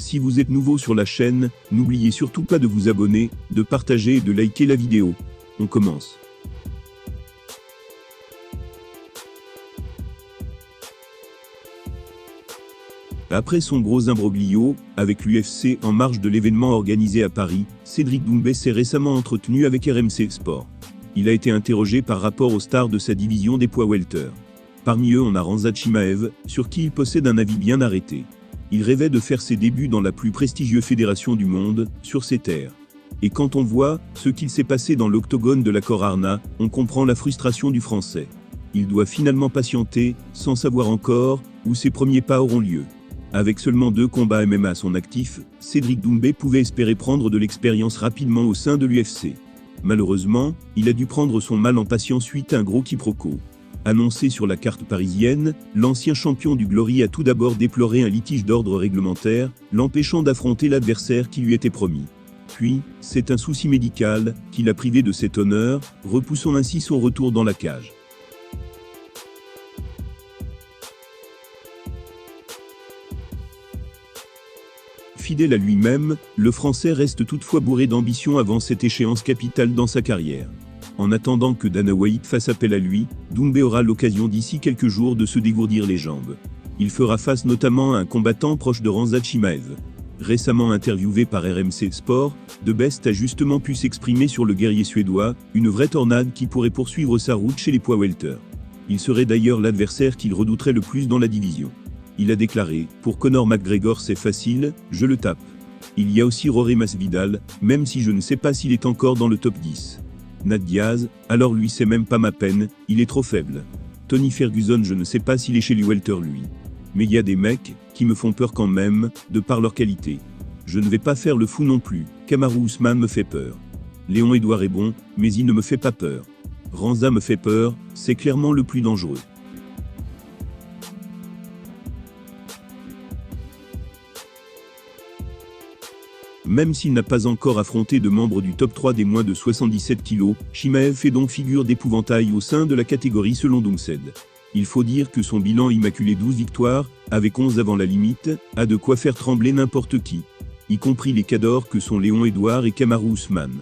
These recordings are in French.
Si vous êtes nouveau sur la chaîne, n'oubliez surtout pas de vous abonner, de partager et de liker la vidéo. On commence. Après son gros imbroglio, avec l'UFC en marge de l'événement organisé à Paris, Cédric Doumbé s'est récemment entretenu avec RMC Sport. Il a été interrogé par rapport aux stars de sa division des poids welter. Parmi eux on a Khamzat Chimaev, sur qui il possède un avis bien arrêté. Il rêvait de faire ses débuts dans la plus prestigieuse fédération du monde, sur ses terres. Et quand on voit ce qu'il s'est passé dans l'octogone de l'accord Arna, on comprend la frustration du Français. Il doit finalement patienter, sans savoir encore où ses premiers pas auront lieu. Avec seulement 2 combats MMA à son actif, Cédric Doumbé pouvait espérer prendre de l'expérience rapidement au sein de l'UFC. Malheureusement, il a dû prendre son mal en patience suite à un gros quiproquo. Annoncé sur la carte parisienne, l'ancien champion du Glory a tout d'abord déploré un litige d'ordre réglementaire, l'empêchant d'affronter l'adversaire qui lui était promis. Puis, c'est un souci médical qui l'a privé de cet honneur, repoussant ainsi son retour dans la cage. Fidèle à lui-même, le Français reste toutefois bourré d'ambition avant cette échéance capitale dans sa carrière. En attendant que Dana White fasse appel à lui, Doumbé aura l'occasion d'ici quelques jours de se dégourdir les jambes. Il fera face notamment à un combattant proche de Khamzat Chimaev. Récemment interviewé par RMC Sport, De Best a justement pu s'exprimer sur le guerrier suédois, une vraie tornade qui pourrait poursuivre sa route chez les poids welter. Il serait d'ailleurs l'adversaire qu'il redouterait le plus dans la division. Il a déclaré « Pour Conor McGregor c'est facile, je le tape. Il y a aussi Rory Masvidal, même si je ne sais pas s'il est encore dans le top 10. Nate Diaz, alors lui c'est même pas ma peine, il est trop faible. Tony Ferguson je ne sais pas s'il est chez les welter lui. Mais il y a des mecs qui me font peur quand même, de par leur qualité. Je ne vais pas faire le fou non plus, Kamaru Usman me fait peur. Léon Edouard est bon, mais il ne me fait pas peur. Khamzat me fait peur, c'est clairement le plus dangereux. » Même s'il n'a pas encore affronté de membres du top 3 des moins de 77 kg, Chimaev fait donc figure d'épouvantail au sein de la catégorie selon Doomsed. Il faut dire que son bilan immaculé 12 victoires, avec 11 avant la limite, a de quoi faire trembler n'importe qui. Y compris les cadors que sont Léon Edouard et Kamaru Usman.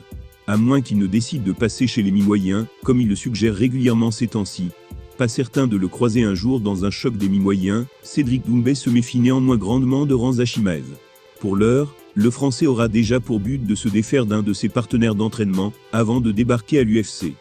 À moins qu'il ne décide de passer chez les mi-moyens, comme il le suggère régulièrement ces temps-ci. Pas certain de le croiser un jour dans un choc des mi-moyens, Cédric Doumbé se méfie néanmoins grandement de Khamzat Chimaev. Pour l'heure, le Français aura déjà pour but de se défaire d'un de ses partenaires d'entraînement, avant de débarquer à l'UFC.